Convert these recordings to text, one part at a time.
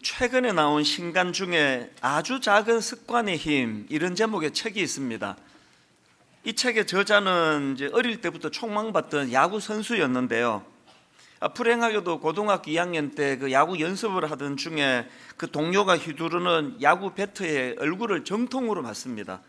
최근에 나온 신간 중에 아주 작은 습관의 힘, 이런 제목의 책이 있습니다. 이 책의 저자는 이제 어릴 때부터 촉망받던 야구 선수였는데요. 불행하게도 고등학교 2학년 때 그 야구 연습을 하던 중에 그 동료가 휘두르는 야구 배트에 얼굴을 정통으로 맞습니다.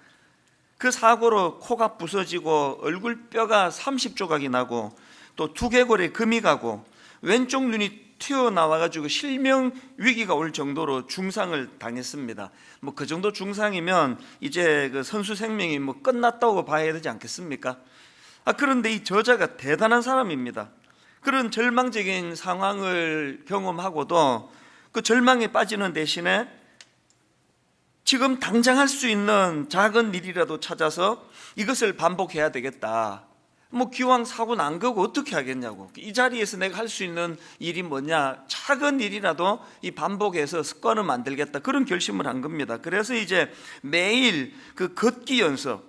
그 사고로 코가 부서지고 얼굴 뼈가 30조각이 나고 또 두개골에 금이 가고 왼쪽 눈이 튀어나와가지고 실명 위기가 올 정도로 중상을 당했습니다. 그 정도 중상이면 이제 그 선수 생명이 끝났다고 봐야 되지 않겠습니까? 그런데 이 저자가 대단한 사람입니다. 그런 절망적인 상황을 경험하고도 그 절망에 빠지는 대신에 지금 당장 할 수 있는 작은 일이라도 찾아서 이것을 반복해야 되겠다. 기왕 사고 난 거고 어떻게 하겠냐고. 이 자리에서 내가 할 수 있는 일이 뭐냐, 작은 일이라도 이 반복해서 습관을 만들겠다, 그런 결심을 한 겁니다. 그래서 이제 매일 그 걷기 연습,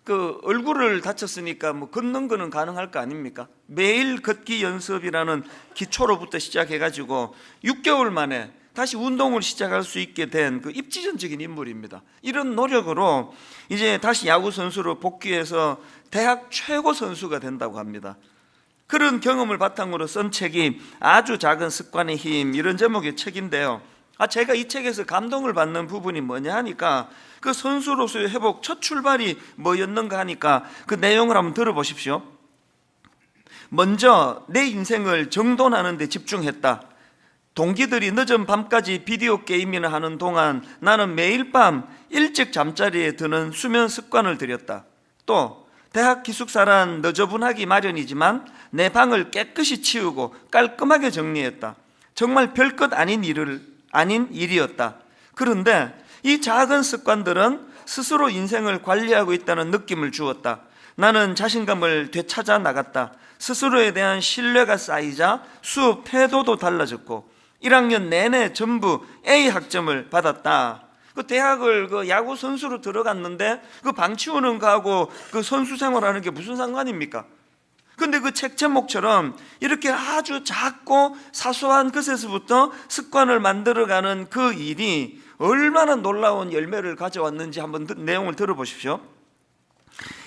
그 얼굴을 다쳤으니까 걷는 거는 가능할 거 아닙니까? 매일 걷기 연습이라는 기초로부터 시작해가지고 6개월 만에 다시 운동을 시작할 수 있게 된 그 입지전적인 인물입니다. 이런 노력으로 이제 다시 야구 선수로 복귀해서 대학 최고 선수가 된다고 합니다. 그런 경험을 바탕으로 쓴 책이 아주 작은 습관의 힘, 이런 제목의 책인데요. 제가 이 책에서 감동을 받는 부분이 뭐냐 하니까 그 선수로서의 회복 첫 출발이 뭐였는가 하니까 그 내용을 한번 들어보십시오. 먼저 내 인생을 정돈하는 데 집중했다. 동기들이 늦은 밤까지 비디오 게임이나 하는 동안 나는 매일 밤 일찍 잠자리에 드는 수면 습관을 들였다. 또 대학 기숙사란 너저분하기 마련이지만 내 방을 깨끗이 치우고 깔끔하게 정리했다. 정말 별것 아닌 일이었다. 그런데 이 작은 습관들은 스스로 인생을 관리하고 있다는 느낌을 주었다. 나는 자신감을 되찾아 나갔다. 스스로에 대한 신뢰가 쌓이자 수업 태도도 달라졌고 1학년 내내 전부 A 학점을 받았다. 그 대학을 그 야구 선수로 들어갔는데 그 방 치우는 거하고 그 선수 생활하는 게 무슨 상관입니까? 근데 그 책 제목처럼 이렇게 아주 작고 사소한 것에서부터 습관을 만들어가는 그 일이 얼마나 놀라운 열매를 가져왔는지 한번 내용을 들어보십시오.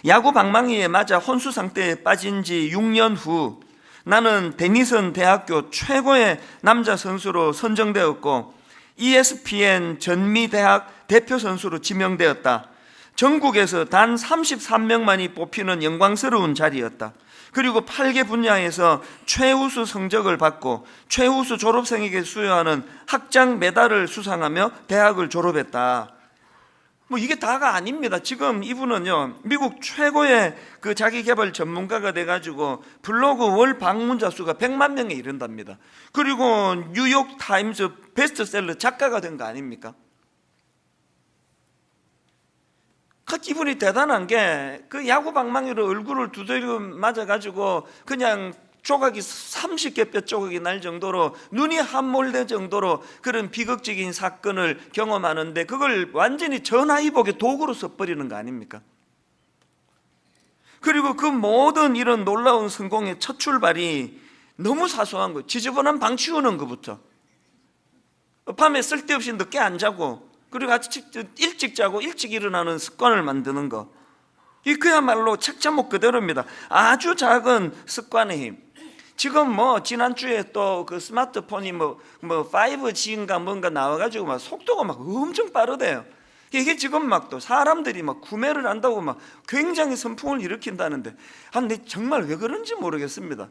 야구 방망이에 맞아 혼수 상태에 빠진 지 6년 후 나는 데니슨 대학교 최고의 남자 선수로 선정되었고 ESPN 전미대학 대표 선수로 지명되었다. 전국에서 단 33명만이 뽑히는 영광스러운 자리였다. 그리고 8개 분야에서 최우수 성적을 받고 최우수 졸업생에게 수여하는 학장 메달을 수상하며 대학을 졸업했다. 이게 다가 아닙니다. 지금 이분은요, 미국 최고의 그 자기개발 전문가가 돼가지고 블로그 월 방문자 수가 100만 명에 이른답니다. 그리고 뉴욕 타임즈 베스트셀러 작가가 된 거 아닙니까? 이분이 대단한 게 그 야구 방망이로 얼굴을 두드려 맞아가지고 그냥 조각이 30개 뼈 조각이 날 정도로 눈이 함몰될 정도로 그런 비극적인 사건을 경험하는데 그걸 완전히 전화위복의 도구로 써버리는 거 아닙니까? 그리고 그 모든 이런 놀라운 성공의 첫 출발이 너무 사소한 거, 지저분한 방 치우는 것부터, 밤에 쓸데없이 늦게 안 자고 그리고 아주 일찍 자고 일찍 일어나는 습관을 만드는 거, 이 그야말로 책 제목 그대로입니다. 아주 작은 습관의 힘. 지금 지난주에 또 그 스마트폰이 5G인가 뭔가 나와가지고 속도가 엄청 빠르대요. 이게 지금 또 사람들이 구매를 한다고 굉장히 선풍을 일으킨다는데, 근데 정말 왜 그런지 모르겠습니다.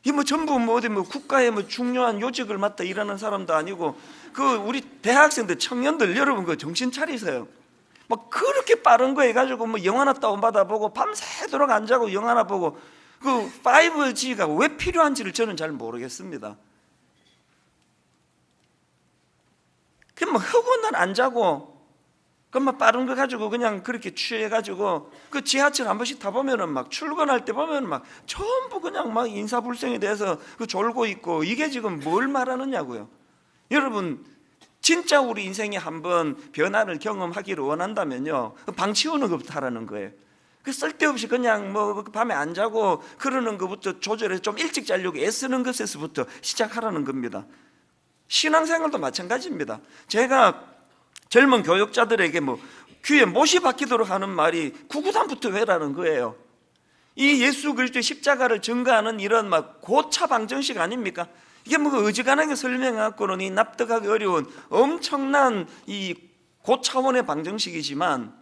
이 전부 어디 국가의 중요한 요직을 맡아 일하는 사람도 아니고 우리 대학생들, 청년들, 여러분 정신 차리세요. 그렇게 빠른 거 해가지고 영화나 다운받아 보고 밤새도록 안 자고 영화나 보고, 그 5G가 왜 필요한지를 저는 잘 모르겠습니다. 허구날 안 자고 빠른 거 가지고 그냥 그렇게 취해가지고 그 지하철 한 번씩 타보면은 출근할 때 보면은 전부 그냥 인사불성에 대해서 졸고 있고, 이게 지금 뭘 말하느냐고요. 여러분, 진짜 우리 인생에 한번 변화를 경험하기를 원한다면요, 방 치우는 것부터 하라는 거예요. 쓸데없이 그냥 밤에 안 자고 그러는 것부터 조절해서 좀 일찍 자려고 애쓰는 것에서부터 시작하라는 겁니다. 신앙생활도 마찬가지입니다. 제가 젊은 교육자들에게 귀에 못이 박히도록 하는 말이 구구단부터 외라는 거예요. 이 예수 그리스도의 십자가를 증거하는 이런 고차 방정식 아닙니까? 이게 어지간하게 설명해갖고는 이 납득하기 어려운 엄청난 이 고차원의 방정식이지만,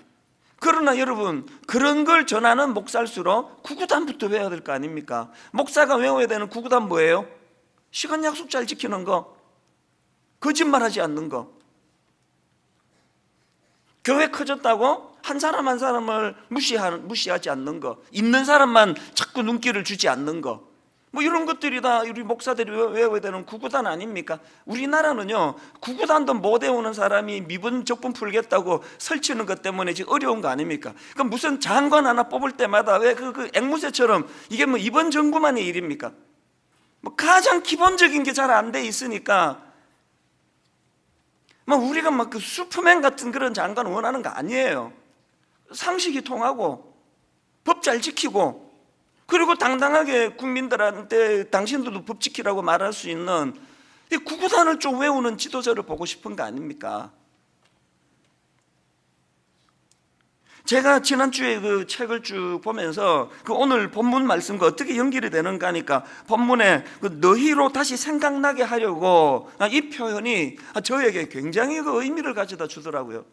그러나 여러분, 그런 걸 전하는 목사일수록 구구단부터 외워야 될 거 아닙니까? 목사가 외워야 되는 구구단 뭐예요? 시간 약속 잘 지키는 거, 거짓말하지 않는 거, 교회 커졌다고 한 사람 한 사람을 무시하지 않는 거, 있는 사람만 자꾸 눈길을 주지 않는 거, 이런 것들이 다 우리 목사들이 외워야 되는 구구단 아닙니까? 우리나라는요, 구구단도 못 외우는 사람이 미분 적분 풀겠다고 설치는 것 때문에 지금 어려운 거 아닙니까? 그럼 무슨 장관 하나 뽑을 때마다 왜 그 앵무새처럼 이게 이번 정부만의 일입니까? 가장 기본적인 게 잘 안 돼 있으니까 우리가 그 슈퍼맨 같은 그런 장관 원하는 거 아니에요. 상식이 통하고 법 잘 지키고, 그리고 당당하게 국민들한테 당신들도 법 지키라고 말할 수 있는 이 구구단을 좀 외우는 지도자를 보고 싶은 거 아닙니까? 제가 지난주에 그 책을 쭉 보면서 오늘 본문 말씀과 어떻게 연결이 되는가 하니까, 본문에 너희로 다시 생각나게 하려고, 이 표현이 저에게 굉장히 의미를 가져다 주더라고요.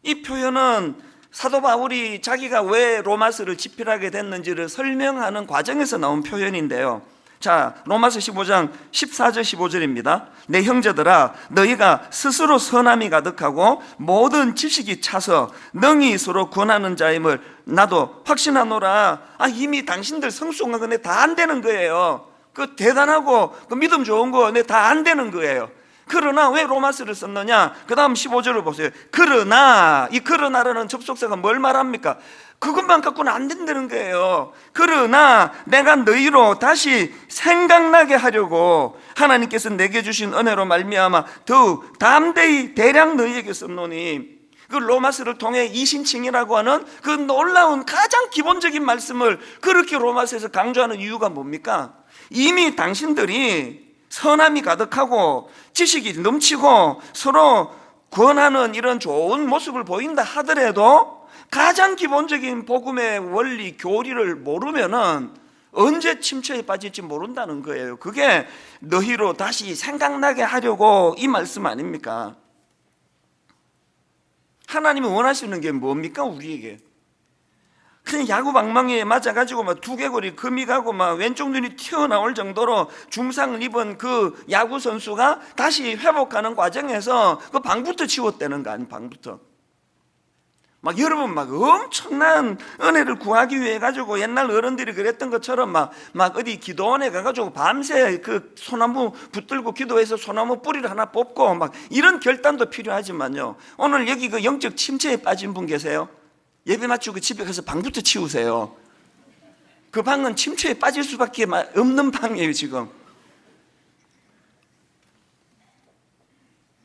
이 표현은 사도 바울이 자기가 왜 로마서를 집필하게 됐는지를 설명하는 과정에서 나온 표현인데요. 자, 로마서 15장 14절 15절입니다. 내 형제들아, 너희가 스스로 선함이 가득하고 모든 지식이 차서 능히 서로 권하는 자임을 나도 확신하노라. 이미 당신들 성숙한 거 다 안 되는 거예요. 그 대단하고 그 믿음 좋은 거 다 안 되는 거예요. 그러나 왜 로마서를 썼느냐? 그 다음 15절을 보세요. 그러나, 이 그러나라는 접속사가 뭘 말합니까? 그것만 갖고는 안 된다는 거예요. 그러나 내가 너희로 다시 생각나게 하려고 하나님께서 내게 주신 은혜로 말미암아 더욱 담대히 대량 너희에게 썼노니, 그 로마서를 통해 이신칭이라고 하는 그 놀라운 가장 기본적인 말씀을 그렇게 로마서에서 강조하는 이유가 뭡니까? 이미 당신들이 선함이 가득하고 지식이 넘치고 서로 권하는 이런 좋은 모습을 보인다 하더라도 가장 기본적인 복음의 원리, 교리를 모르면은 언제 침체에 빠질지 모른다는 거예요. 그게 너희로 다시 생각나게 하려고 이 말씀 아닙니까? 하나님이 원하시는 게 뭡니까? 우리에게 그냥 야구 방망이에 맞아가지고 두개골이 금이 가고 왼쪽 눈이 튀어나올 정도로 중상을 입은 그 야구 선수가 다시 회복하는 과정에서 그 방부터 치웠다는 거 아니에요? 방부터 여러분 엄청난 은혜를 구하기 위해 가지고 옛날 어른들이 그랬던 것처럼 어디 기도원에 가가지고 밤새 그 소나무 붙들고 기도해서 소나무 뿌리를 하나 뽑고 이런 결단도 필요하지만요, 오늘 여기 그 영적 침체에 빠진 분 계세요? 예배 마치고 집에 가서 방부터 치우세요. 그 방은 침체에 빠질 수밖에 없는 방이에요 지금.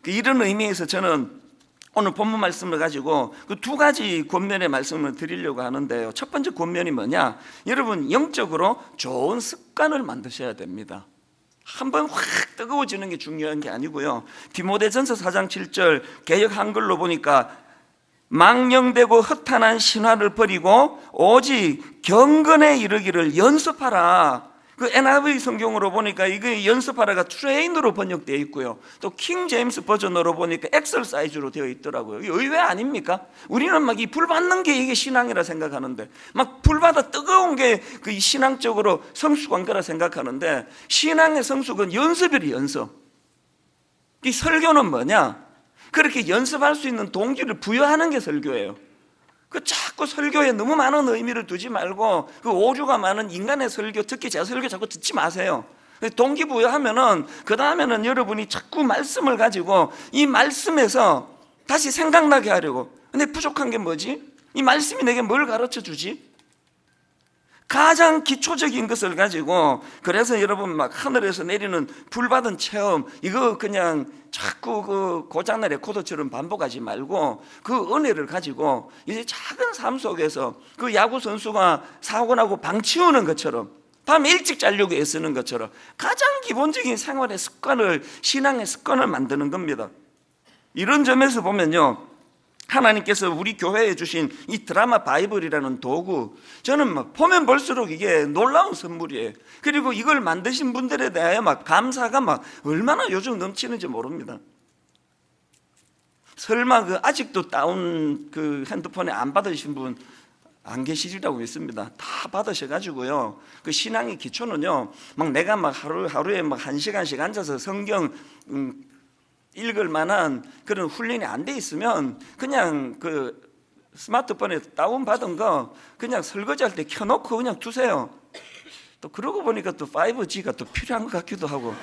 이런 의미에서 저는 오늘 본문 말씀을 가지고 그 두 가지 권면의 말씀을 드리려고 하는데요. 첫 번째 권면이 뭐냐? 여러분, 영적으로 좋은 습관을 만드셔야 됩니다. 한번 확 뜨거워지는 게 중요한 게 아니고요. 디모데전서 4장 7절 개역 한글로 보니까 망령되고 허탄한 신화를 버리고 오직 경건에 이르기를 연습하라. 그 NIV 성경으로 보니까 이게 연습하라가 트레인으로 번역되어 있고요, 또 킹 제임스 버전으로 보니까 엑설사이즈로 되어 있더라고요. 의외 아닙니까? 우리는 이 불 받는 게 이게 신앙이라 생각하는데, 불 받아 뜨거운 게 그 신앙적으로 성숙한 거라 생각하는데, 신앙의 성숙은 연습이래. 연습. 이 설교는 뭐냐? 그렇게 연습할 수 있는 동기를 부여하는 게 설교예요. 그 자꾸 설교에 너무 많은 의미를 두지 말고 그 오류가 많은 인간의 설교, 특히 제 설교 자꾸 듣지 마세요. 동기부여하면은 그 다음에는 여러분이 자꾸 말씀을 가지고 이 말씀에서 다시 생각나게 하려고. 근데 부족한 게 뭐지? 이 말씀이 내게 뭘 가르쳐 주지? 가장 기초적인 것을 가지고, 그래서 여러분 하늘에서 내리는 불받은 체험, 이거 그냥 자꾸 그 고장난 레코더처럼 반복하지 말고 그 은혜를 가지고 이제 작은 삶 속에서 그 야구 선수가 사고 나고 방 치우는 것처럼 밤 일찍 자려고 애쓰는 것처럼 가장 기본적인 생활의 습관을, 신앙의 습관을 만드는 겁니다. 이런 점에서 보면요, 하나님께서 우리 교회에 주신 이 드라마 바이블이라는 도구, 저는 막 보면 볼수록 이게 놀라운 선물이에요. 그리고 이걸 만드신 분들에 대하여 막 감사가 막 얼마나 요즘 넘치는지 모릅니다. 설마 그 아직도 다운 그 핸드폰에 안 받으신 분 안 계시리라고 믿습니다. 다 받으셔가지고요, 그 신앙의 기초는요, 막 내가 막 하루에 막 1시간씩 앉아서 성경 읽을 만한 그런 훈련이 안 돼 있으면 그냥 그 스마트폰에 다운받은 거 그냥 설거지할 때 켜놓고 그냥 두세요. 또 그러고 보니까 또 5G가 또 필요한 것 같기도 하고,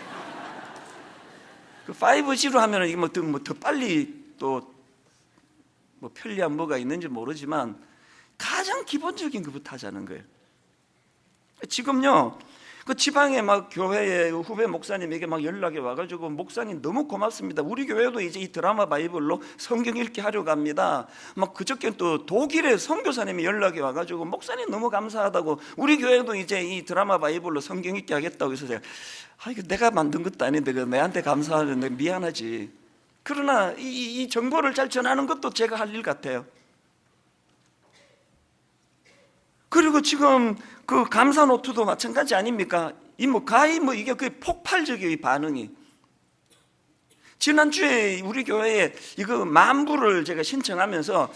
그 5G로 하면 이게 뭐 더 빨리 또 뭐 편리한 뭐가 있는지 모르지만 가장 기본적인 것부터 하자는 거예요. 지금요, 그 지방에 막 교회에 후배 목사님에게 막 연락이 와가지고, 목사님 너무 고맙습니다, 우리 교회도 이제 이 드라마 바이블로 성경 읽게 하려고 합니다. 막 그저께 또 독일에 선교사님이 연락이 와가지고, 목사님 너무 감사하다고, 우리 교회도 이제 이 드라마 바이블로 성경 읽게 하겠다고 해서 제가, 이거 내가 만든 것도 아닌데 그 내한테 감사하는데 미안하지. 그러나 이 정보를 잘 전하는 것도 제가 할 일 같아요. 그리고 지금 그 감사 노트도 마찬가지 아닙니까? 이 뭐 가히 뭐 이게 그 폭발적이에요, 이 반응이. 지난주에 우리 교회에 이거 10,000부를 제가 신청하면서,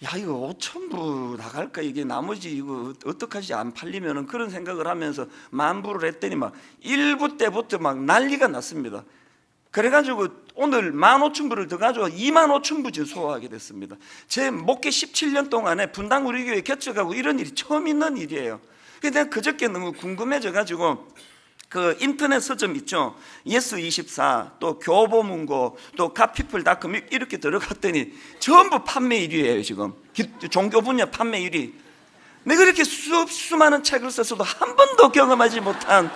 야 이거 5,000부 나갈까, 이게 나머지 이거 어떡하지 안 팔리면은, 그런 생각을 하면서 10,000부를 했더니 막 1부 때부터 막 난리가 났습니다. 그래가지고 오늘 15,000부를 더 가지고 25,000부 소화하게 됐습니다. 제 목회 17년 동안에 분당 우리 교회 개척하고 이런 일이 처음 있는 일이에요. 근데 내가 그저께 너무 궁금해져가지고 그 인터넷 서점 있죠, 예스24, 또 교보문고, 또 갓피플닷컴 이렇게 들어갔더니 전부 판매 1위예요. 지금 종교 분야 판매 1위. 내가 그렇게 수많은 책을 썼어도 한 번도 경험하지 못한,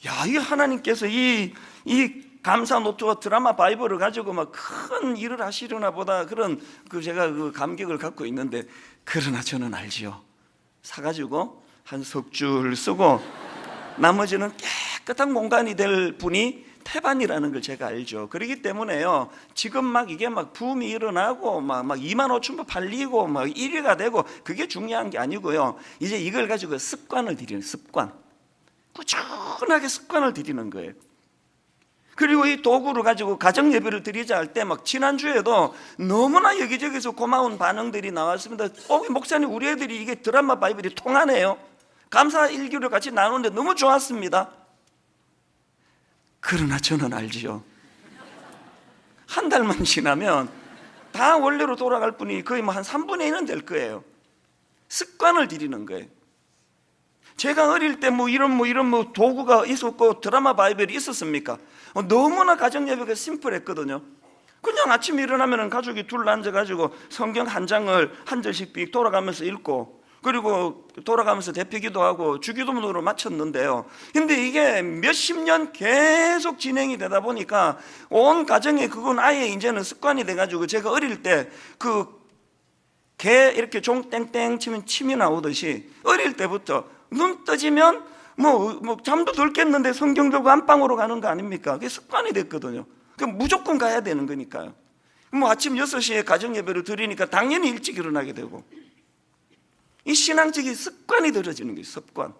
야, 이 하나님께서 이 감사 노트와 드라마 바이블을 가지고 막 큰 일을 하시려나 보다, 그런 제가 그 감격을 갖고 있는데, 그러나 저는 알지요, 사가지고 한 석 줄 쓰고 나머지는 깨끗한 공간이 될 분이 태반이라는 걸 제가 알죠. 그렇기 때문에요, 지금 막 이게 막 붐이 일어나고 막 25,000부 팔리고 막 1위가 되고 그게 중요한 게 아니고요, 이제 이걸 가지고 습관을 들이는, 습관, 꾸준하게 습관을 들이는 거예요. 그리고 이 도구를 가지고 가정 예배를 드리자 할 때 막 지난주에도 너무나 여기저기서 고마운 반응들이 나왔습니다. 목사님 우리 애들이 이게 드라마 바이블이 통하네요, 감사 일기를 같이 나누는데 너무 좋았습니다. 그러나 저는 알지요, 한 달만 지나면 다 원래로 돌아갈 분이 거의 뭐 한 3분의 1은 될 거예요. 습관을 들이는 거예요. 제가 어릴 때 뭐 이런 도구가 있었고 드라마 바이블이 있었습니까? 너무나 가정 예배가 심플했거든요. 그냥 아침에 일어나면 가족이 둘러 앉아가지고 성경 한 장을 한 절씩 삑 돌아가면서 읽고, 그리고 돌아가면서 대피기도 하고 주기도문으로 마쳤는데요. 근데 이게 몇십 년 계속 진행이 되다 보니까 온 가정에 그건 아예 이제는 습관이 돼가지고, 제가 어릴 때 그 개 이렇게 종 땡땡 치면 침이 나오듯이 어릴 때부터 눈 떠지면 뭐 잠도 덜 깼는데 성경 들고 안방으로 가는 거 아닙니까? 그게 습관이 됐거든요. 그럼 무조건 가야 되는 거니까요. 뭐 아침 6시에 가정 예배를 드리니까 당연히 일찍 일어나게 되고, 이 신앙적인 습관이 들어지는 거예요, 습관.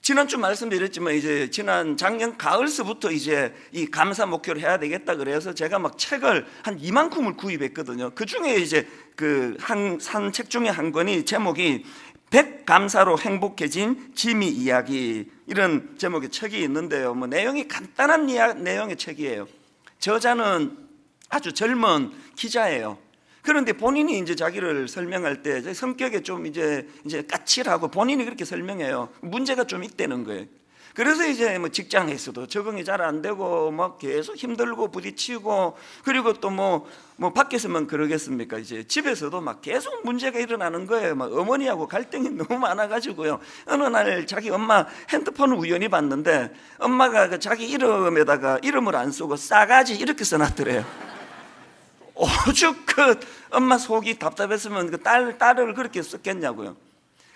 지난주 말씀드렸지만 이제 지난 작년 가을서부터 이제 이 감사 목표를 해야 되겠다 그래서 제가 막 책을 한 2만큼을 구입했거든요. 그 중에 이제 그 산 책 중에 한 권이 제목이 100감사로 행복해진 지미 이야기, 이런 제목의 책이 있는데요. 뭐 내용이 간단한 내용의 책이에요. 저자는 아주 젊은 기자예요. 그런데 본인이 이제 자기를 설명할 때 성격에 좀 이제 까칠하고 본인이 그렇게 설명해요. 문제가 좀 있다는 거예요. 그래서 이제 뭐 직장에서도 적응이 잘 안 되고 막 계속 힘들고 부딪히고, 그리고 또 뭐 밖에서만 그러겠습니까? 이제 집에서도 막 계속 문제가 일어나는 거예요. 막 어머니하고 갈등이 너무 많아가지고요. 어느 날 자기 엄마 핸드폰을 우연히 봤는데 엄마가 그 자기 이름에다가 이름을 안 쓰고 싸가지 이렇게 써놨더래요. 오죽 그 엄마 속이 답답했으면 그 딸을 그렇게 썼겠냐고요.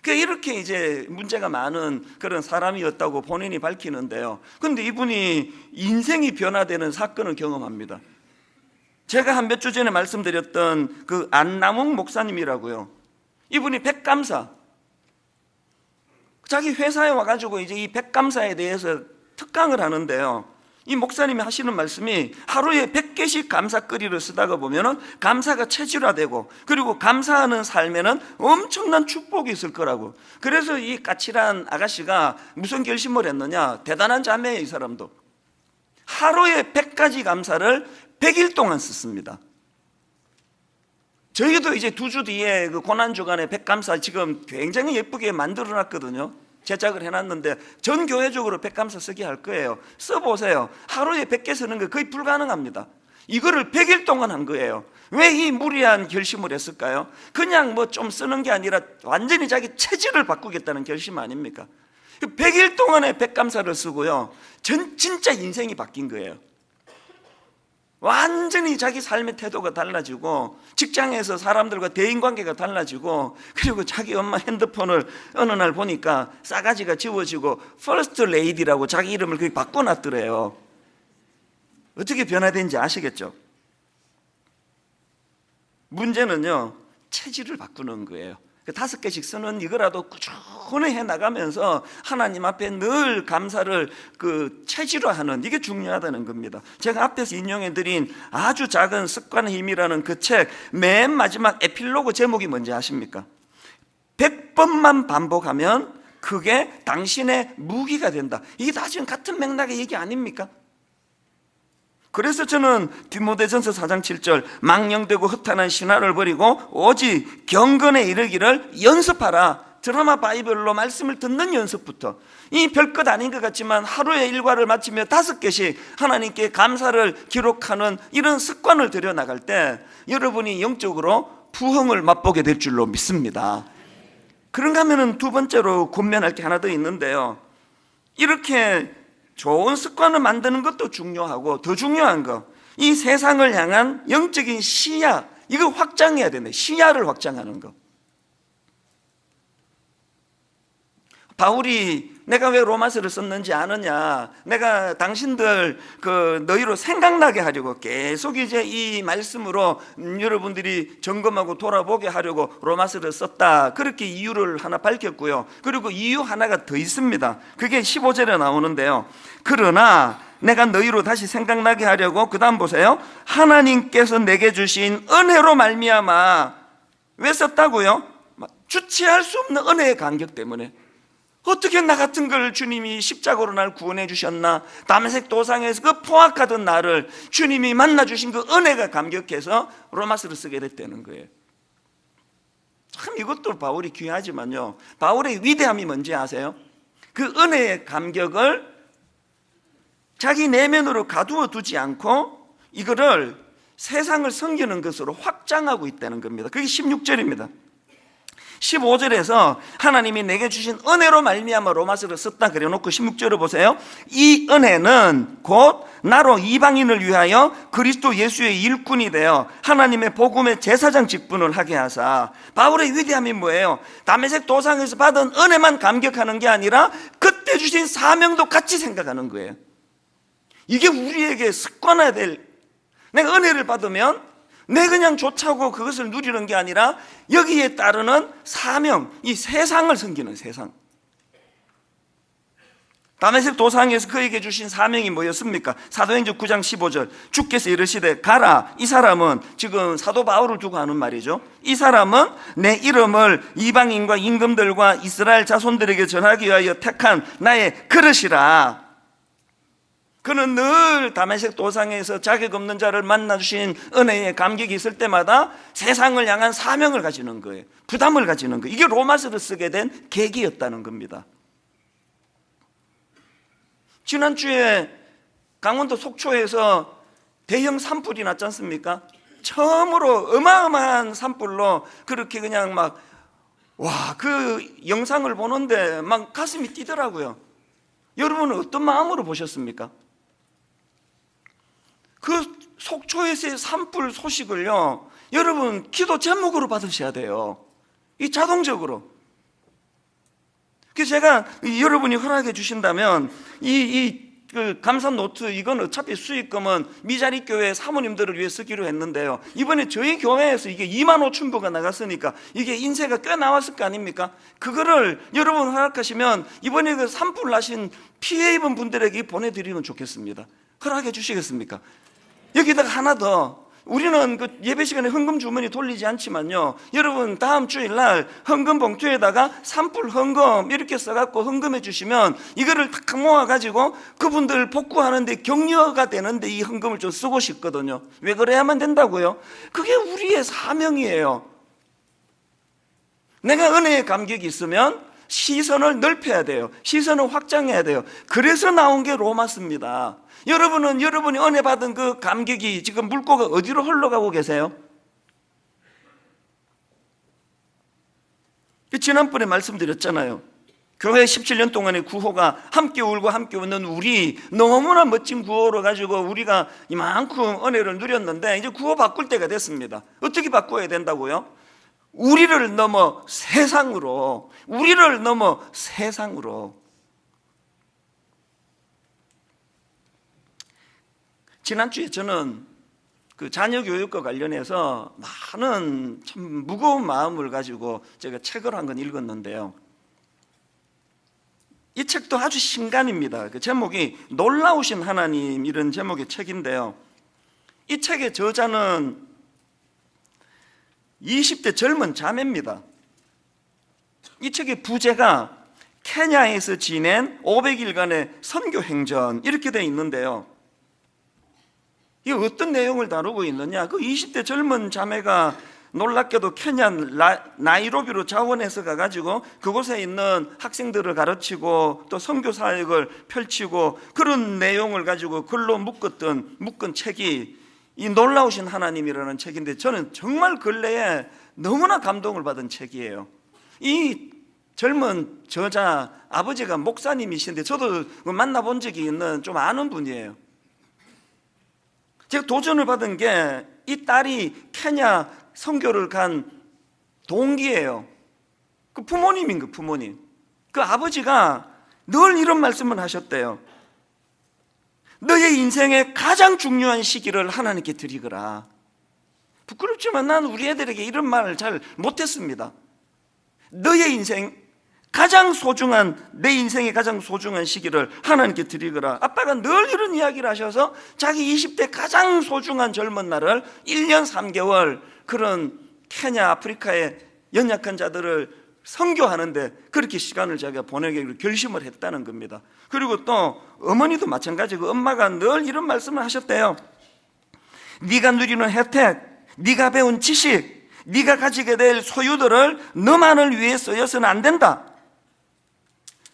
이렇게 이제 문제가 많은 그런 사람이었다고 본인이 밝히는데요. 그런데 이분이 인생이 변화되는 사건을 경험합니다. 제가 한 몇 주 전에 말씀드렸던 그 안남웅 목사님이라고요. 이분이 백감사, 자기 회사에 와가지고 이제 이 백감사에 대해서 특강을 하는데요. 이 목사님이 하시는 말씀이 하루에 100개씩 감사거리를 쓰다가 보면은 감사가 체질화되고, 그리고 감사하는 삶에는 엄청난 축복이 있을 거라고. 그래서 이 까칠한 아가씨가 무슨 결심을 했느냐, 대단한 자매예요. 이 사람도 하루에 100가지 감사를 100일 동안 썼습니다. 저희도 이제 2주 뒤에 그 고난주간에 백감사 지금 굉장히 예쁘게 만들어 놨거든요. 제작을 해놨는데 전 교회적으로 백감사 쓰게 할 거예요. 써보세요. 하루에 100개 쓰는 거 거의 불가능합니다. 이거를 100일 동안 한 거예요. 왜 이 무리한 결심을 했을까요? 그냥 뭐 좀 쓰는 게 아니라 완전히 자기 체질을 바꾸겠다는 결심 아닙니까? 100일 동안에 백감사를 쓰고요, 진짜 인생이 바뀐 거예요. 완전히 자기 삶의 태도가 달라지고, 직장에서 사람들과 대인관계가 달라지고, 그리고 자기 엄마 핸드폰을 어느 날 보니까 싸가지가 지워지고 퍼스트 레이디라고 자기 이름을 그렇게 바꿔놨더래요. 어떻게 변화된지 아시겠죠? 문제는요, 체질을 바꾸는 거예요. 5개씩 쓰는 이거라도 꾸준히 해나가면서 하나님 앞에 늘 감사를 체질화하는, 이게 중요하다는 겁니다. 제가 앞에서 인용해드린 아주 작은 습관의 힘이라는 그 책 맨 마지막 에필로그 제목이 뭔지 아십니까? 100번만 반복하면 그게 당신의 무기가 된다. 이게 다 지금 같은 맥락의 얘기 아닙니까? 그래서 저는 디모데전서 4장 7절, 망령되고 허탄한 신화를 버리고 오직 경건에 이르기를 연습하라. 드라마 바이블로 말씀을 듣는 연습부터, 이 별것 아닌 것 같지만 하루의 일과를 마치며 5개씩 하나님께 감사를 기록하는 이런 습관을 들여나갈 때 여러분이 영적으로 부흥을 맛보게 될 줄로 믿습니다. 그런가 하면 두 번째로 권면할 게 하나 더 있는데요. 이렇게 좋은 습관을 만드는 것도 중요하고, 더 중요한 거, 이 세상을 향한 영적인 시야, 이거 확장해야 되네. 시야를 확장하는 거. 바울이 내가 왜 로마서를 썼는지 아느냐, 내가 당신들 너희로 생각나게 하려고 계속 이제 이 말씀으로 여러분들이 점검하고 돌아보게 하려고 로마서를 썼다, 그렇게 이유를 하나 밝혔고요. 그리고 이유 하나가 더 있습니다. 그게 15절에 나오는데요. 그러나 내가 너희로 다시 생각나게 하려고, 그 다음 보세요. 하나님께서 내게 주신 은혜로 말미암아. 왜 썼다고요? 주체할 수 없는 은혜의 간격 때문에. 어떻게 나 같은 걸 주님이 십자가로 날 구원해 주셨나? 다메섹 도상에서 그 포악하던 나를 주님이 만나주신 그 은혜가 감격해서 로마서를 쓰게 됐다는 거예요. 참 이것도 바울이 귀하지만요, 바울의 위대함이 뭔지 아세요? 그 은혜의 감격을 자기 내면으로 가두어 두지 않고 이거를 세상을 섬기는 것으로 확장하고 있다는 겁니다. 그게 16절입니다. 15절에서 하나님이 내게 주신 은혜로 말미암아 로마서를 썼다 그래놓고 16절을 보세요. 이 은혜는 곧 나로 이방인을 위하여 그리스도 예수의 일꾼이 되어 하나님의 복음의 제사장 직분을 하게 하사. 바울의 위대함이 뭐예요? 다메섹 도상에서 받은 은혜만 감격하는 게 아니라 그때 주신 사명도 같이 생각하는 거예요. 이게 우리에게 습관화해야 될, 내가 은혜를 받으면 내 그냥 좋자고 그것을 누리는 게 아니라 여기에 따르는 사명, 이 세상을 섬기는 세상. 다메섹 도상에서 그에게 주신 사명이 뭐였습니까? 사도행전 9장 15절, 주께서 이르시되 가라. 이 사람은, 지금 사도 바울을 두고 하는 말이죠. 이 사람은 내 이름을 이방인과 임금들과 이스라엘 자손들에게 전하기 위하여 택한 나의 그릇이라. 그는 늘 다메섹 도상에서 자격 없는 자를 만나주신 은혜의 감격이 있을 때마다 세상을 향한 사명을 가지는 거예요. 부담을 가지는 거예요. 이게 로마서를 쓰게 된 계기였다는 겁니다. 지난주에 강원도 속초에서 대형 산불이 났지 않습니까? 처음으로 어마어마한 산불로 그렇게 그냥 그 영상을 보는데 막 가슴이 뛰더라고요. 여러분은 어떤 마음으로 보셨습니까? 그 속초에서의 산불 소식을요, 여러분 기도 제목으로 받으셔야 돼요. 이 자동적으로. 그래서 제가 여러분이 허락해 주신다면 그 감사 노트, 이건 어차피 수익금은 미자리 교회 사모님들을 위해 쓰기로 했는데요, 이번에 저희 교회에서 이게 25,000부가 나갔으니까 이게 인쇄가 꽤 나왔을 거 아닙니까? 그거를 여러분 허락하시면 이번에 그 산불 나신 피해 입은 분들에게 보내드리면 좋겠습니다. 허락해 주시겠습니까? 여기다가 하나 더, 우리는 그 예배 시간에 헌금 주머니 돌리지 않지만요, 여러분 다음 주일날 헌금 봉투에다가 산불 헌금 이렇게 써갖고 헌금해 주시면 이거를 탁 모아가지고 그분들 복구하는데 격려가 되는데 이 헌금을 좀 쓰고 싶거든요. 왜 그래야만 된다고요? 그게 우리의 사명이에요. 내가 은혜의 감격이 있으면 시선을 넓혀야 돼요. 시선을 확장해야 돼요. 그래서 나온 게 로마서입니다. 여러분은 여러분이 은혜 받은 그 감격이 지금 물꼬가 어디로 흘러가고 계세요? 지난번에 말씀드렸잖아요. 교회 17년 동안의 구호가 함께 울고 함께 웃는 우리, 너무나 멋진 구호로 가지고 우리가 이만큼 은혜를 누렸는데 이제 구호 바꿀 때가 됐습니다. 어떻게 바꿔야 된다고요? 우리를 넘어 세상으로, 우리를 넘어 세상으로. 지난주에 저는 그 자녀 교육과 관련해서 많은 참 무거운 마음을 가지고 제가 책을 한 권 읽었는데요, 이 책도 아주 신간입니다. 그 제목이 놀라우신 하나님, 이런 제목의 책인데요, 이 책의 저자는 20대 젊은 자매입니다. 이 책의 부제가 케냐에서 지낸 500일간의 선교 행전, 이렇게 되어 있는데요, 이 어떤 내용을 다루고 있느냐, 그 20대 젊은 자매가 놀랍게도 케냐 나이로비로 자원해서 가가지고 그곳에 있는 학생들을 가르치고 또 선교 사역을 펼치고 그런 내용을 가지고 글로 묶은 책이 이 놀라우신 하나님이라는 책인데, 저는 정말 근래에 너무나 감동을 받은 책이에요. 이 젊은 저자 아버지가 목사님이신데 저도 만나본 적이 있는 좀 아는 분이에요. 제가 도전을 받은 게 이 딸이 케냐 선교를 간 동기예요. 그 부모님인 그 부모님. 그 아버지가 늘 이런 말씀을 하셨대요. 너의 인생의 가장 중요한 시기를 하나님께 드리거라. 부끄럽지만 난 우리 애들에게 이런 말을 잘 못했습니다. 너의 인생 가장 소중한, 내 인생의 가장 소중한 시기를 하나님께 드리거라. 아빠가 늘 이런 이야기를 하셔서 자기 20대 가장 소중한 젊은 날을 1년 3개월 그런 케냐 아프리카의 연약한 자들을 선교하는데 그렇게 시간을 자기가 보내기로 결심을 했다는 겁니다. 그리고 또 어머니도 마찬가지고 엄마가 늘 이런 말씀을 하셨대요. 네가 누리는 혜택, 네가 배운 지식, 네가 가지게 될 소유들을 너만을 위해 쓰여서는 안 된다.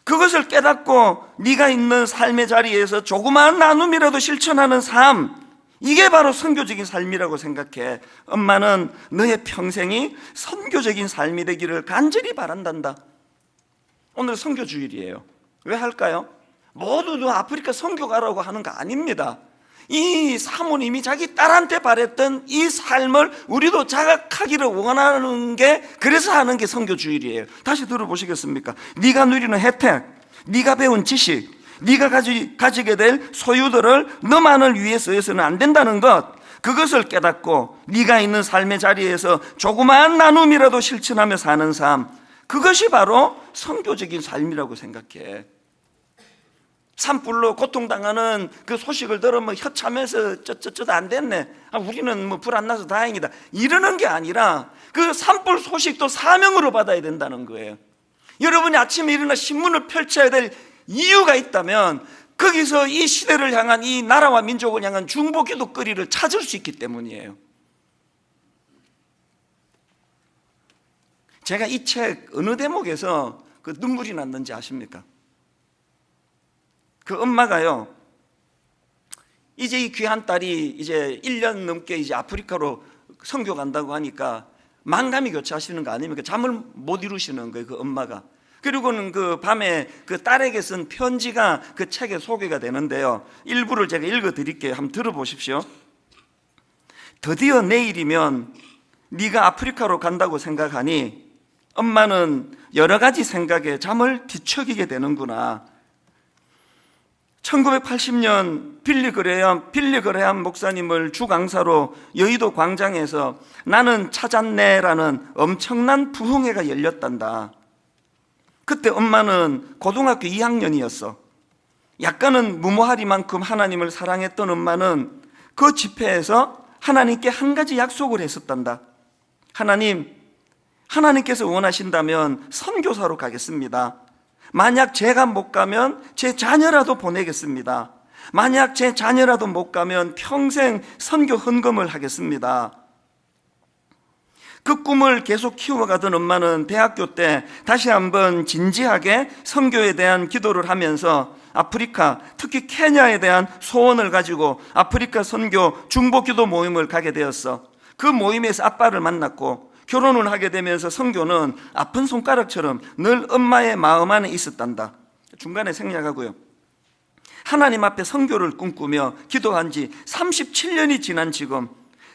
그것을 깨닫고 네가 있는 삶의 자리에서 조그마한 나눔이라도 실천하는 삶, 이게 바로 선교적인 삶이라고 생각해. 엄마는 너의 평생이 선교적인 삶이 되기를 간절히 바란단다. 오늘 선교주일이에요. 왜 할까요? 모두 아프리카 선교 가라고 하는 거 아닙니다. 이 사모님이 자기 딸한테 바랬던 이 삶을 우리도 자각하기를 원하는 게, 그래서 하는 게 선교주일이에요. 다시 들어보시겠습니까? 네가 누리는 혜택, 네가 배운 지식, 네가 가지게 될 소유들을 너만을 위해 쓰여서는 안 된다는 것, 그것을 깨닫고 네가 있는 삶의 자리에서 조그마한 나눔이라도 실천하며 사는 삶, 그것이 바로 선교적인 삶이라고 생각해. 산불로 고통당하는 그 소식을 들으면 혀차면서 쩌쩌쩌 안 됐네, 우리는 뭐 불 안 나서 다행이다, 이러는 게 아니라 그 산불 소식도 사명으로 받아야 된다는 거예요. 여러분이 아침에 일어나 신문을 펼쳐야 될 이유가 있다면 거기서 이 시대를 향한, 이 나라와 민족을 향한 중보 기도거리를 찾을 수 있기 때문이에요. 제가 이 책 어느 대목에서 그 눈물이 났는지 아십니까? 그 엄마가요, 이제 이 귀한 딸이 이제 1년 넘게 이제 아프리카로 선교 간다고 하니까 만감이 교차하시는 거 아닙니까? 잠을 못 이루시는 거예요, 그 엄마가. 그리고는 그 밤에 그 딸에게 쓴 편지가 그 책에 소개가 되는데요, 일부를 제가 읽어 드릴게요. 한번 들어보십시오. 드디어 내일이면 네가 아프리카로 간다고 생각하니 엄마는 여러 가지 생각에 잠을 뒤척이게 되는구나. 1980년 빌리 그레함 목사님을 주강사로 여의도 광장에서 나는 찾았네라는 엄청난 부흥회가 열렸단다. 그때 엄마는 고등학교 2학년이었어. 약간은 무모하리만큼 하나님을 사랑했던 엄마는 그 집회에서 하나님께 한 가지 약속을 했었단다. 하나님께서 원하신다면 선교사로 가겠습니다. 만약 제가 못 가면 제 자녀라도 보내겠습니다. 만약 제 자녀라도 못 가면 평생 선교 헌금을 하겠습니다. 그 꿈을 계속 키워가던 엄마는 대학교 때 다시 한번 진지하게 선교에 대한 기도를 하면서 아프리카, 특히 케냐에 대한 소원을 가지고 아프리카 선교 중보기도 모임을 가게 되었어. 그 모임에서 아빠를 만났고 결혼을 하게 되면서 선교는 아픈 손가락처럼 늘 엄마의 마음 안에 있었단다. 중간에 생략하고요. 하나님 앞에 선교를 꿈꾸며 기도한 지 37년이 지난 지금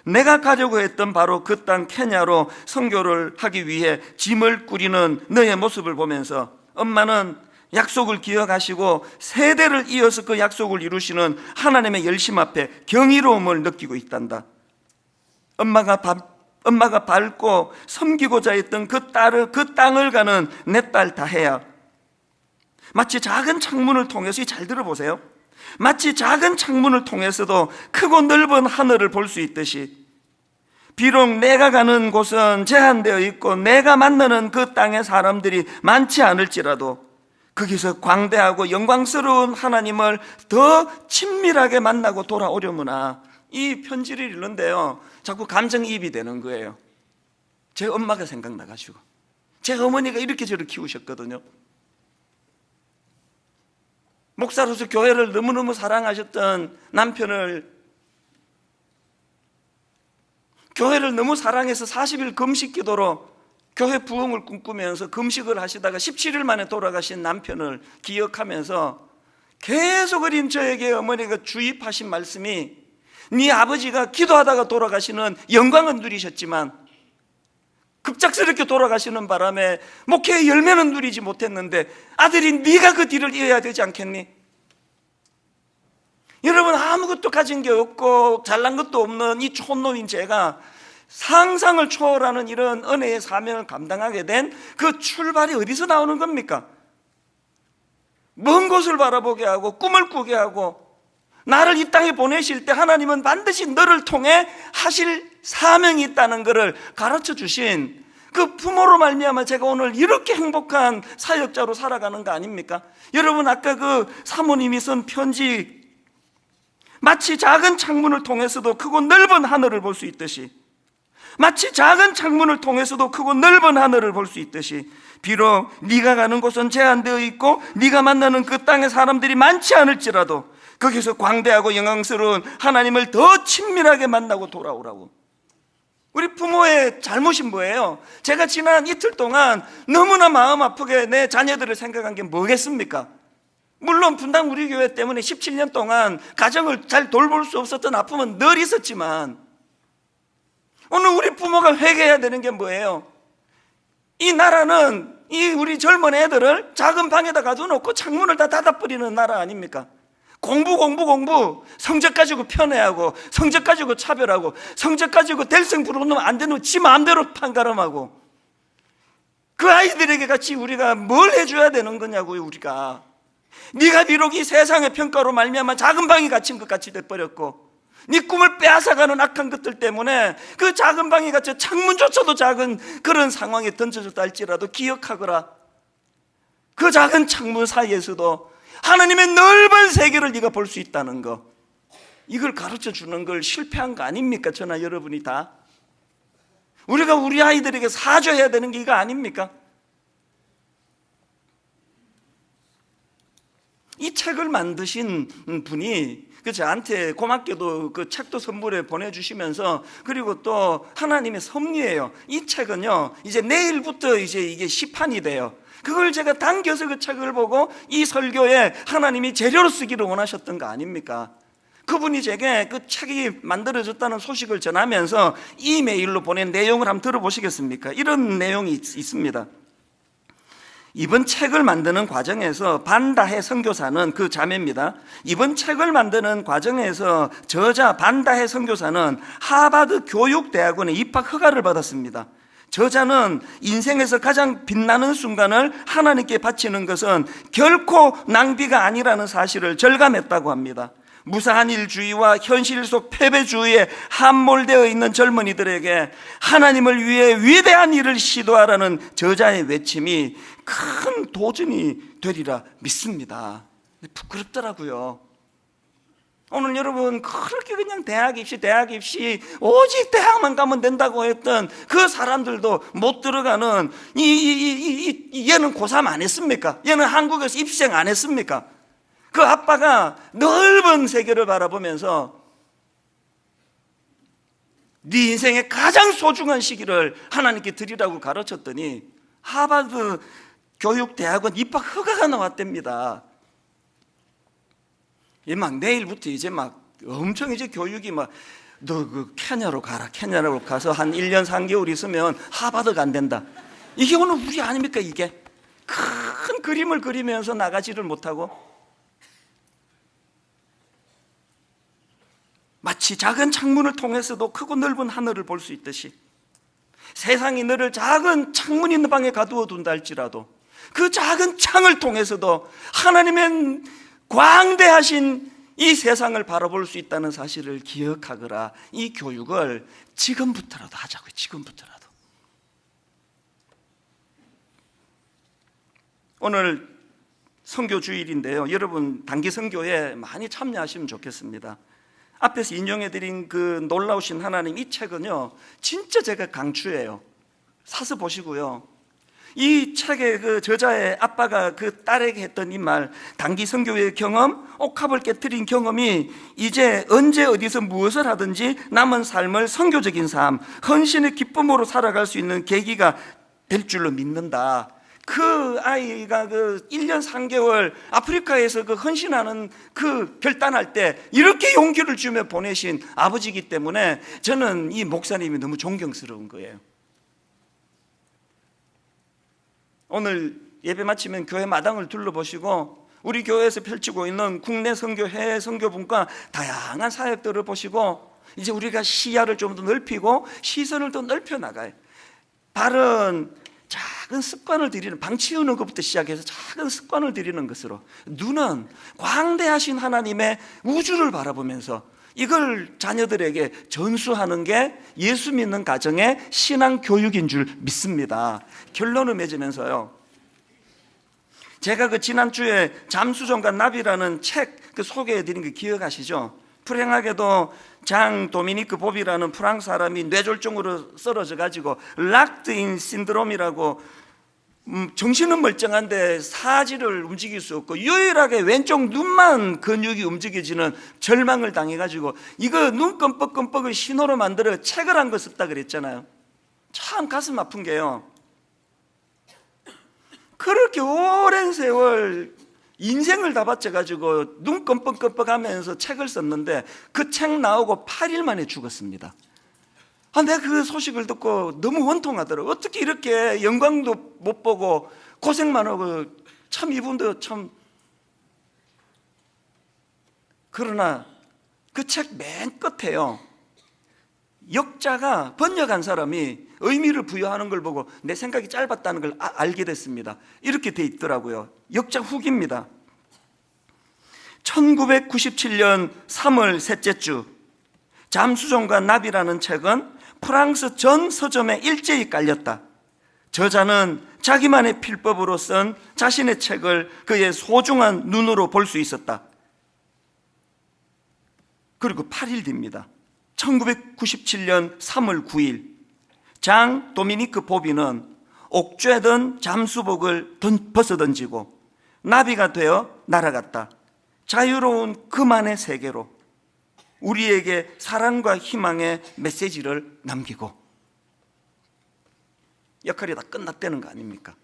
내가 가려고 했던 바로 그 땅 케냐로 선교를 하기 위해 짐을 꾸리는 너의 모습을 보면서 엄마는 약속을 기억하시고 세대를 이어서 그 약속을 이루시는 하나님의 열심 앞에 경이로움을 느끼고 있단다. 엄마가 밟고 섬기고자 했던 그 땅을 가는 내 딸 다혜야, 마치 작은 창문을 통해서, 잘 들어보세요, 마치 작은 창문을 통해서도 크고 넓은 하늘을 볼 수 있듯이 비록 내가 가는 곳은 제한되어 있고 내가 만나는 그 땅의 사람들이 많지 않을지라도 거기서 광대하고 영광스러운 하나님을 더 친밀하게 만나고 돌아오려무나. 이 편지를 읽는데요, 자꾸 감정이입이 되는 거예요. 제 엄마가 생각나가지고. 제 어머니가 이렇게 저를 키우셨거든요. 목사로서 교회를 너무너무 사랑하셨던 남편을 교회를 너무 사랑해서 40일 금식 기도로 교회 부흥을 꿈꾸면서 금식을 하시다가 17일 만에 돌아가신 남편을 기억하면서 계속 어린 저에게 어머니가 주입하신 말씀이, 네 아버지가 기도하다가 돌아가시는 영광은 누리셨지만 급작스럽게 돌아가시는 바람에 목회의 열매는 누리지 못했는데 아들인 네가 그 뒤를 이어야 되지 않겠니? 여러분, 아무것도 가진 게 없고 잘난 것도 없는 이 촌놈인 제가 상상을 초월하는 이런 은혜의 사명을 감당하게 된 그 출발이 어디서 나오는 겁니까? 먼 곳을 바라보게 하고 꿈을 꾸게 하고 나를 이 땅에 보내실 때 하나님은 반드시 너를 통해 하실 사명이 있다는 것을 가르쳐 주신 그 부모로 말미암아 제가 오늘 이렇게 행복한 사역자로 살아가는 거 아닙니까? 여러분, 아까 그 사모님이 쓴 편지, 마치 작은 창문을 통해서도 크고 넓은 하늘을 볼 수 있듯이, 마치 작은 창문을 통해서도 크고 넓은 하늘을 볼 수 있듯이, 비록 네가 가는 곳은 제한되어 있고 네가 만나는 그 땅의 사람들이 많지 않을지라도 거기서 광대하고 영광스러운 하나님을 더 친밀하게 만나고 돌아오라고. 우리 부모의 잘못이 뭐예요? 제가 지난 이틀 동안 너무나 마음 아프게 내 자녀들을 생각한 게 뭐겠습니까? 물론 분당 우리 교회 때문에 17년 동안 가정을 잘 돌볼 수 없었던 아픔은 늘 있었지만 오늘 우리 부모가 회개해야 되는 게 뭐예요? 이 나라는 이 우리 젊은 애들을 작은 방에다 가둬놓고 창문을 다 닫아버리는 나라 아닙니까? 공부 성적 가지고 편애하고 성적 가지고 차별하고 성적 가지고 될성 부르면 안 되는 지 마음대로 판가름하고, 그 아이들에게 같이 우리가 뭘 해줘야 되는 거냐고요. 우리가 네가 비록 이 세상의 평가로 말미암아 작은 방에 갇힌 것 같이 돼버렸고 네 꿈을 빼앗아가는 악한 것들 때문에 그 작은 방에 갇혀 창문조차도 작은 그런 상황에 던져졌다 할지라도 기억하거라. 그 작은 창문 사이에서도 하나님의 넓은 세계를 네가 볼 수 있다는 거, 이걸 가르쳐 주는 걸 실패한 거 아닙니까? 저나 여러분이 다. 우리가 우리 아이들에게 사줘야 되는 게 이거 아닙니까? 이 책을 만드신 분이 저한테 고맙게도 그 책도 선물에 보내주시면서, 그리고 또 하나님의 섭리예요. 이 책은요, 이제 내일부터 이제 이게 시판이 돼요. 그걸 제가 당겨서 그 책을 보고 이 설교에 하나님이 재료로 쓰기를 원하셨던 거 아닙니까? 그분이 제게 그 책이 만들어졌다는 소식을 전하면서 이메일로 보낸 내용을 한번 들어보시겠습니까? 이런 내용이 있습니다. 이번 책을 만드는 과정에서 반다해 선교사는, 그 자매입니다. 이번 책을 만드는 과정에서 저자 반다해 선교사는 하버드 교육대학원에 입학 허가를 받았습니다. 저자는 인생에서 가장 빛나는 순간을 하나님께 바치는 것은 결코 낭비가 아니라는 사실을 절감했다고 합니다. 무사한 일주의와 현실 속 패배주의에 함몰되어 있는 젊은이들에게 하나님을 위해 위대한 일을 시도하라는 저자의 외침이 큰 도전이 되리라 믿습니다. 부끄럽더라고요. 오늘 여러분, 그렇게 그냥 대학 입시 오직 대학만 가면 된다고 했던 그 사람들도 못 들어가는 얘는 고3 안 했습니까? 얘는 한국에서 입시생 안 했습니까? 그 아빠가 넓은 세계를 바라보면서 네 인생의 가장 소중한 시기를 하나님께 드리라고 가르쳤더니 하버드 교육대학원 입학 허가가 나왔답니다. 막 내일부터 이제 막 엄청 이제 교육이 막 너 그 케냐로 가라. 케냐로 가서 한 1년 3개월 있으면 하버드가 안 된다. 이게 오늘 우리 아닙니까? 이게 큰 그림을 그리면서 나가지를 못하고 마치 작은 창문을 통해서도 크고 넓은 하늘을 볼 수 있듯이 세상이 너를 작은 창문 있는 방에 가두어 둔다 할지라도 그 작은 창을 통해서도 하나님의 광대하신 이 세상을 바라볼 수 있다는 사실을 기억하거라. 이 교육을 지금부터라도 하자고요. 지금부터라도. 오늘 선교 주일인데요, 여러분 단기 선교에 많이 참여하시면 좋겠습니다. 앞에서 인용해드린 그 놀라우신 하나님, 이 책은요 진짜 제가 강추해요. 사서 보시고요. 이 책의 그 저자의 아빠가 그 딸에게 했던 이 말, 단기 선교의 경험, 옥합을 깨뜨린 경험이 이제 언제 어디서 무엇을 하든지 남은 삶을 선교적인 삶, 헌신의 기쁨으로 살아갈 수 있는 계기가 될 줄로 믿는다. 그 아이가 그 1년 3개월 아프리카에서 그 헌신하는 그 결단할 때 이렇게 용기를 주며 보내신 아버지이기 때문에 저는 이 목사님이 너무 존경스러운 거예요. 오늘 예배 마치면 교회 마당을 둘러보시고 우리 교회에서 펼치고 있는 국내 선교, 해외 선교분과 다양한 사역들을 보시고 이제 우리가 시야를 좀 더 넓히고 시선을 더 넓혀 나가요. 바른 작은 습관을 들이는, 방 치우는 것부터 시작해서 작은 습관을 들이는 것으로 눈은 광대하신 하나님의 우주를 바라보면서 이걸 자녀들에게 전수하는 게 예수 믿는 가정의 신앙 교육인 줄 믿습니다. 결론을 맺으면서요, 제가 그 지난주에 잠수정과 나비라는 책 그 소개해드린 거 기억하시죠? 불행하게도 장 도미니크 보비라는 프랑스 사람이 뇌졸중으로 쓰러져 가지고 락드인 신드롬이라고 정신은 멀쩡한데 사지를 움직일 수 없고 유일하게 왼쪽 눈만 근육이 움직여지는 절망을 당해가지고 이거 눈 끔뻑끔뻑을 신호로 만들어 책을 한 거 썼다 그랬잖아요. 참 가슴 아픈 게요, 그렇게 오랜 세월 인생을 다 바쳐가지고 눈 끔뻑끔뻑하면서 책을 썼는데 그 책 나오고 8일 만에 죽었습니다. 내가 그 소식을 듣고 너무 원통하더라고요. 어떻게 이렇게 영광도 못 보고 고생만 하고, 참 이분도 참. 그러나 그 책 맨 끝에요, 역자가 번역한 사람이 의미를 부여하는 걸 보고 내 생각이 짧았다는 걸 알게 됐습니다. 이렇게 돼 있더라고요. 역자 후기입니다. 1997년 3월 셋째 주, 잠수정과 나비라는 책은 프랑스 전 서점에 일제히 깔렸다. 저자는 자기만의 필법으로 쓴 자신의 책을 그의 소중한 눈으로 볼 수 있었다. 그리고 8일 뒤입니다. 1997년 3월 9일, 장 도미니크 보비는 옥죄던 잠수복을 벗어던지고 나비가 되어 날아갔다. 자유로운 그만의 세계로 우리에게 사랑과 희망의 메시지를 남기고. 역할이 다 끝났다는 거 아닙니까?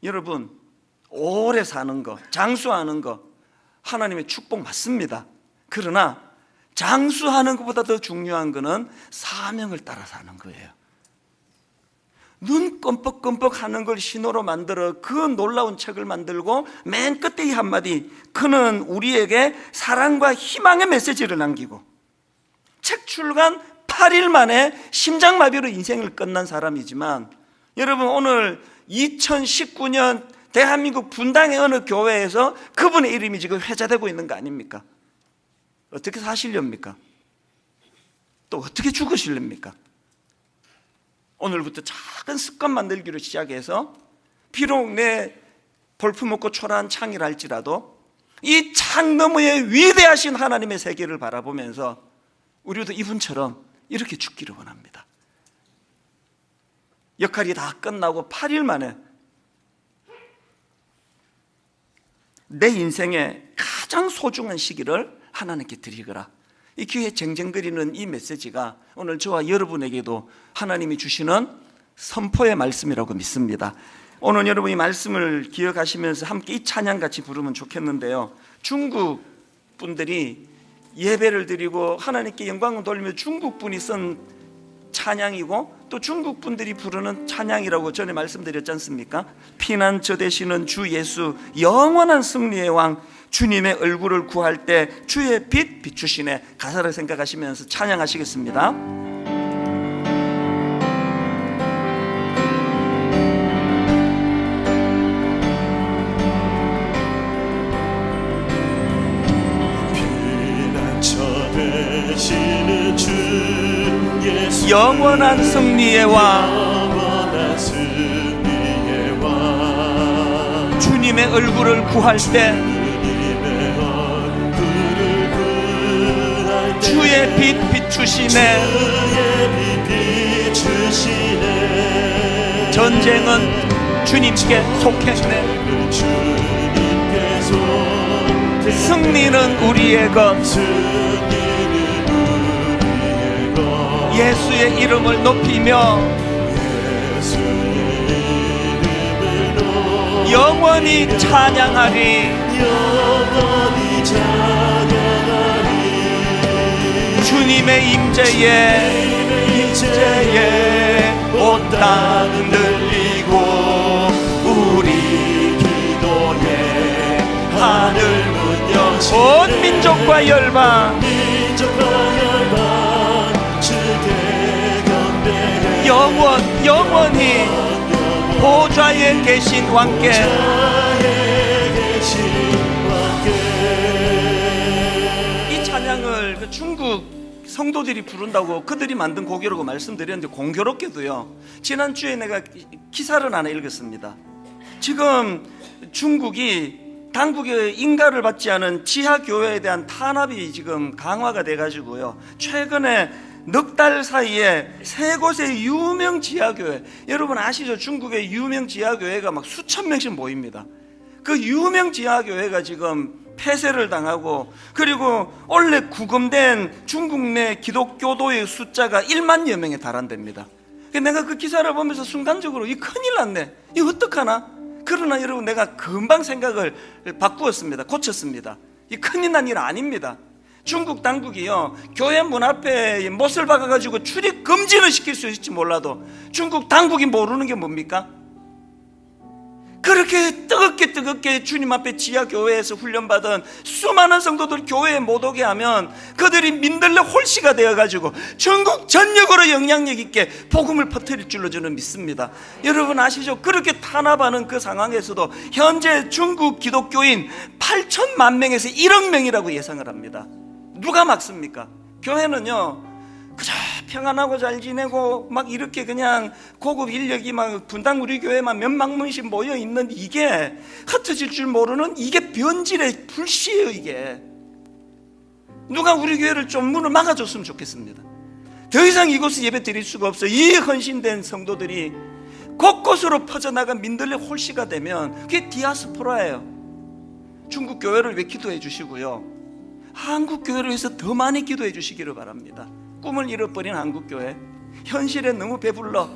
여러분, 오래 사는 거, 장수하는 거 하나님의 축복 맞습니다. 그러나 장수하는 것보다 더 중요한 것은 사명을 따라 사는 거예요. 눈 껌뻑껌뻑 하는 걸 신호로 만들어 그 놀라운 책을 만들고 맨 끝에 이 한마디, 그는 우리에게 사랑과 희망의 메시지를 남기고, 책 출간 8일 만에 심장마비로 인생을 끝난 사람이지만, 여러분 오늘 2019년 대한민국 분당의 어느 교회에서 그분의 이름이 지금 회자되고 있는 거 아닙니까? 어떻게 사시렵니까? 또 어떻게 죽으시렵니까? 오늘부터 작은 습관 만들기로 시작해서 비록 내 볼품없고 초라한 창이랄지라도 이 창 너머에 위대하신 하나님의 세계를 바라보면서 우리도 이분처럼 이렇게 죽기를 원합니다. 역할이 다 끝나고 8일 만에 내 인생의 가장 소중한 시기를 하나님께 드리거라. 이 귀에 쟁쟁거리는 이 메시지가 오늘 저와 여러분에게도 하나님이 주시는 선포의 말씀이라고 믿습니다. 오늘 여러분 이 말씀을 기억하시면서 함께 이 찬양 같이 부르면 좋겠는데요, 중국 분들이 예배를 드리고 하나님께 영광을 돌리며 중국 분이 쓴 찬양이고 또 중국 분들이 부르는 찬양이라고 전에 말씀드렸지 않습니까? 피난처 되시는 주 예수, 영원한 승리의 왕, 주님의 얼굴을 구할 때 주의 빛 비추시네. 가사를 생각하시면서 찬양하시겠습니다. 피난처 되시는 주 예수, 영원한 승리의 왕, 영원한 승리의 왕, 주님의 얼굴을 구할 때 주의 빛 비추시네. 전쟁은 주님께 속했네. 승리는 우리의 것. 예수의 이름을 높이며 영원히 찬양하리. 주님의 임재에 온 땅 흔들리고 우리 기도에 하늘 문 여시네. 온 민족과 열방 주께 경배해. 영원히 보좌에 계신 왕께 이 찬양을 그 중국 성도들이 부른다고 그들이 만든 곡이라고 말씀드렸는데, 공교롭게도요, 지난주에 내가 기사를 하나 읽었습니다. 지금 중국이 당국의 인가를 받지 않은 지하교회에 대한 탄압이 지금 강화가 돼가지고요, 최근에 넉 달 사이에 세 곳의 유명 지하교회, 여러분 아시죠? 중국의 유명 지하교회가 막 수천 명씩 모입니다. 그 유명 지하교회가 지금 폐쇄를 당하고, 그리고 원래 구금된 중국 내 기독교도의 숫자가 1만여 명에 달한답니다. 내가 그 기사를 보면서 순간적으로 이 큰일 났네, 이거 어떡하나? 그러나 여러분 내가 금방 생각을 바꾸었습니다. 고쳤습니다. 이 큰일 난 일 아닙니다. 중국 당국이요, 교회 문 앞에 못을 박아가지고 출입 금지를 시킬 수 있을지 몰라도 중국 당국이 모르는 게 뭡니까? 그렇게 뜨겁게 주님 앞에 지하교회에서 훈련받은 수많은 성도들 교회에 못 오게 하면 그들이 민들레 홀씨가 되어가지고 전국 전역으로 영향력 있게 복음을 퍼뜨릴 줄로 저는 믿습니다. 여러분 아시죠? 그렇게 탄압하는 그 상황에서도 현재 중국 기독교인 8천만 명에서 1억 명이라고 예상을 합니다. 누가 막습니까? 교회는요, 그저 평안하고 잘 지내고 막 이렇게 그냥 고급 인력이 막 분당 우리 교회만 몇만 명씩 모여 있는, 이게 흩어질 줄 모르는 이게 변질의 불씨예요. 이게 누가 우리 교회를 좀 문을 막아줬으면 좋겠습니다. 더 이상 이곳에 예배 드릴 수가 없어. 이 헌신된 성도들이 곳곳으로 퍼져나간 민들레 홀씨가 되면 그게 디아스포라예요. 중국 교회를 왜 기도해 주시고요, 한국 교회를 위해서 더 많이 기도해 주시기를 바랍니다. 꿈을 잃어버린 한국교회, 현실에 너무 배불러.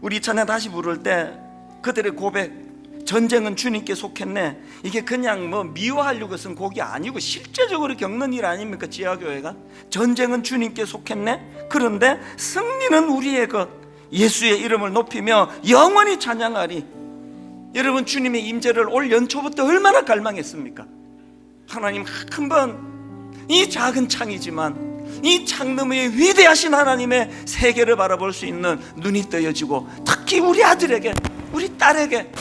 우리 찬양 다시 부를 때 그들의 고백, 전쟁은 주님께 속했네. 이게 그냥 뭐 미워하려고 쓴 곡이 아니고 실제적으로 겪는 일 아닙니까? 지하교회가 전쟁은 주님께 속했네. 그런데 승리는 우리의 것. 예수의 이름을 높이며 영원히 찬양하리. 여러분, 주님의 임재를 올 연초부터 얼마나 갈망했습니까? 하나님 한번 이 작은 창이지만 이 창 너머에 위대하신 하나님의 세계를 바라볼 수 있는 눈이 뜨여지고, 특히 우리 아들에게, 우리 딸에게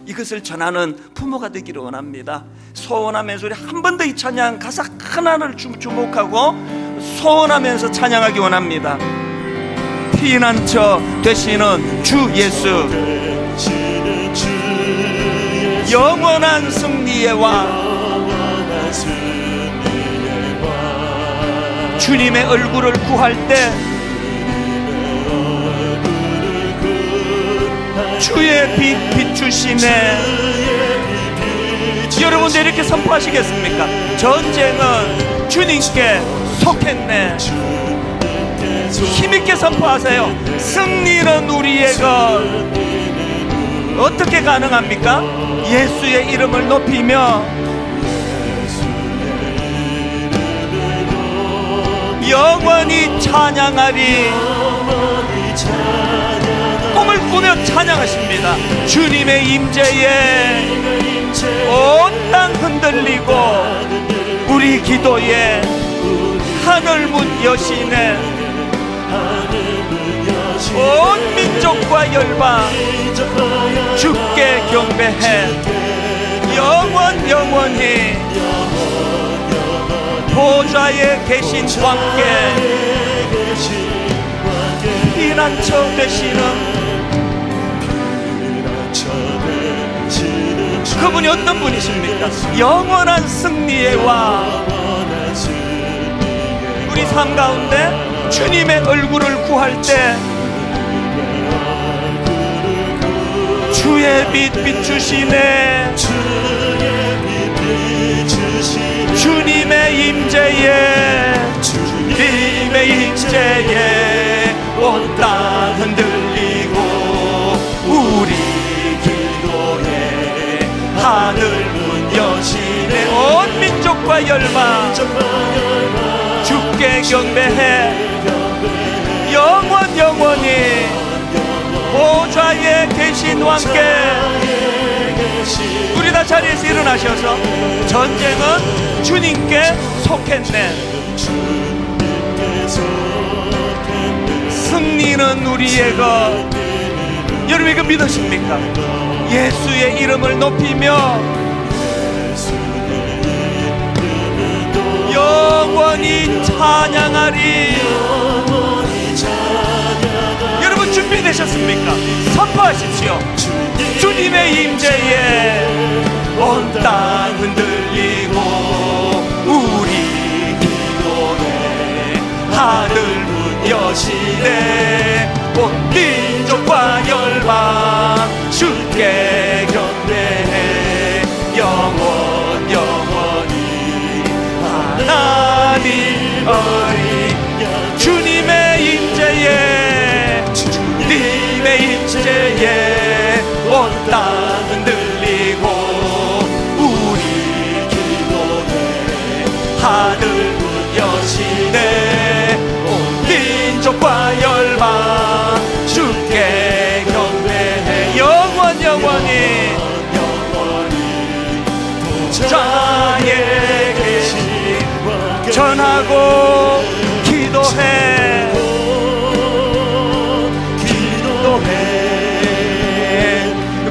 이것을 전하는 부모가 되기를 원합니다. 소원하면서 우리 한 번 더 이 찬양 가사 하나를 주목하고 소원하면서 찬양하기 원합니다. 피난처 되시는 주 예수, 영원한 승리의 왕, 주님의 얼굴을 구할 때 주의 빛 비추시네. 여러분도 이렇게 선포하시겠습니까? 전쟁은 주님께 속했네. 힘있게 선포하세요. 승리는 우리의 것. 어떻게 가능합니까? 예수의 이름을 높이며 영원히 찬양하리. 꿈을 꾸며 찬양하십니다. 주님의 임재에 온 땅 흔들리고 우리 기도에 하늘 문 여시네. 온 민족과 열방 주께 경배해. 영원히 보좌에 계신 왕께 피난처 되시는 그분이 어떤 분이십니까? 영원한 승리의 왕. 우리 삶 가운데 주님의 얼굴을 구할 때 주의 빛 비추시네. 주님의 임재에 온 땅 흔들리고 우리 기도에 하늘 문 여시네. 온 민족과 열방 주께 경배해. 영원히 보좌에 계신 왕께. 우리 다 자리에서 일어나셔서 전쟁은 주님께 속했네. 승리는 우리의 것. 여러분, 이거 믿으십니까? 예수의 이름을 높이며 영원히 찬양하리. 여러분, 준비되셨습니까? 선포하십시오. 주님의 임재에 온 땅 흔들리고 우리 기도에 하늘 문 여시네. 온 민족과 열방 주께 경배해. 영원히 하나님 어리. 주님의 임재에 온 땅 흔들리고 우리 기도에 하늘 문 여시네. 온 민족과 열방 주께 경배해. 영원히 보좌에 계신 전하고 기도해.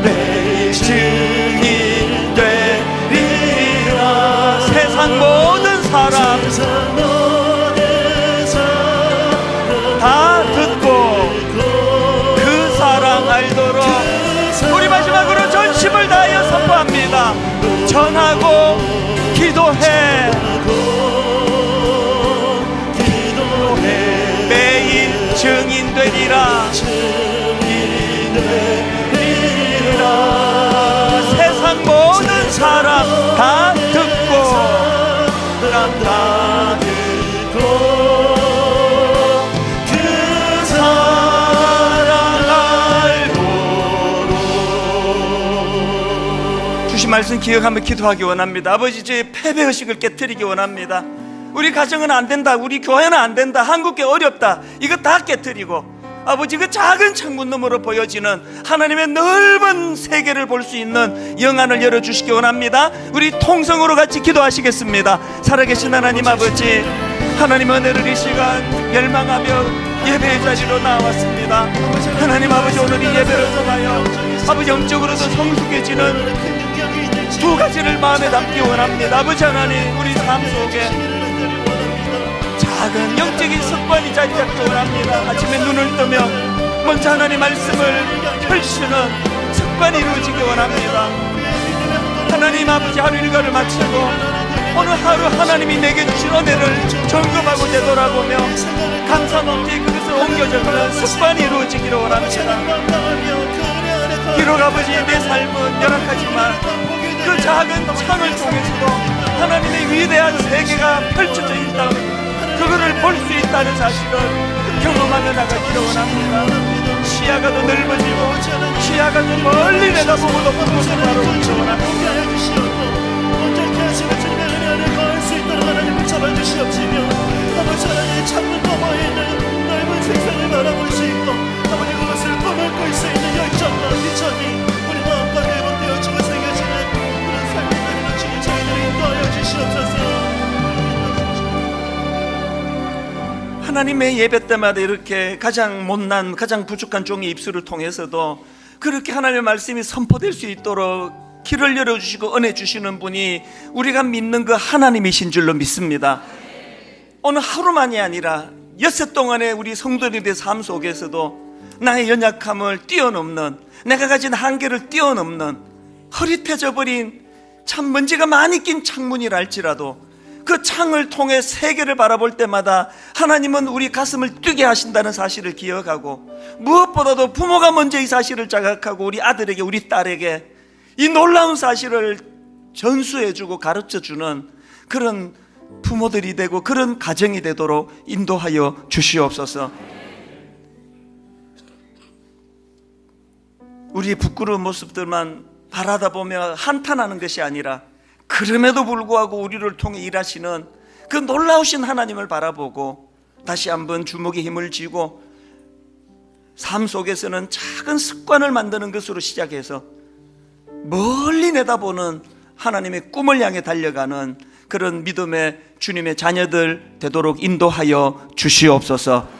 매일 증인 되리라. 세상 모든 사람 다 듣고 그 사랑 알도록 우리 마지막으로 전심을 다하여 선포합니다. 전하고 기도해. 말씀 기억하며 기도하기 원합니다. 아버지, 저희 패배의식을 깨뜨리기 원합니다. 우리 가정은 안 된다, 우리 교회는 안 된다, 한국교 어렵다, 이거 다 깨뜨리고 아버지, 그 작은 창문 너머로 보여지는 하나님의 넓은 세계를 볼 수 있는 영안을 열어주시기 원합니다. 우리 통성으로 같이 기도하시겠습니다. 살아계신 하나님 아버지, 하나님 은혜를 이 시간 열망하며 예배의 자리로 나왔습니다. 하나님 아버지, 오늘 이 예배를 통하여 아버지 영적으로도 성숙해지는 두 가지를 마음에 담기 원합니다. 아버지 하나님, 우리 삶 속에 작은 영적인 습관이 자리 잡기 원합니다. 아침에 눈을 뜨면 먼저 하나님 말씀을 펼치는 습관이 이루어지기 원합니다. 하나님 아버지, 하루 일과를 마치고 오늘 하루 하나님이 내게 주신 은혜를 점검하고 되돌아보며 감사 넘게 그것을 옮겨 적는 습관이 이루어지기를 원합니다. 비록 아버지, 내 삶은 열악하지만 그 작은 창을 통해서도 하나님의 위대한 세계가 펼쳐져 있다, 그거를 볼 수 있다는 사실을 경험하며 나가기를 원합니다. 시야가 더 넓어지고 시야가 더 멀리 내다보고 높은 곳을 바라보기를 원합니다. 온전케 하시고 주님의 은혜를 거할 수 있도록 하나님 붙잡아 주시옵시며 아버지 하나님 창문 너머에 있는 넓은 세상을 바라볼 수 있고 아버지 그것을 꿈을 수 있는 열정과 비전이 우리 마음과 회복되어지고 새겨지는 그런 삶이 되는 주님 저희들을 인도하여 주시옵소서. 하나님의 예배 때마다 이렇게 가장 못난, 가장 부족한 종의 입술을 통해서도 그렇게 하나님의 말씀이 선포될 수 있도록 길을 열어주시고 은혜 주시는 분이 우리가 믿는 그 하나님이신 줄로 믿습니다. 오늘 하루만이 아니라 엿새 동안의 우리 성도들의 삶 속에서도 나의 연약함을 뛰어넘는, 내가 가진 한계를 뛰어넘는 흐릿해져 버린 참 먼지가 많이 낀 창문이라 할지라도 그 창을 통해 세계를 바라볼 때마다 하나님은 우리 가슴을 뛰게 하신다는 사실을 기억하고, 무엇보다도 부모가 먼저 이 사실을 자각하고 우리 아들에게, 우리 딸에게 이 놀라운 사실을 전수해주고 가르쳐주는 그런 부모들이 되고 그런 가정이 되도록 인도하여 주시옵소서. 우리의 부끄러운 모습들만 바라다 보며 한탄하는 것이 아니라 그럼에도 불구하고 우리를 통해 일하시는 그 놀라우신 하나님을 바라보고 다시 한번 주먹에 힘을 쥐고 삶 속에서는 작은 습관을 만드는 것으로 시작해서 멀리 내다보는 하나님의 꿈을 향해 달려가는 그런 믿음의 주님의 자녀들 되도록 인도하여 주시옵소서.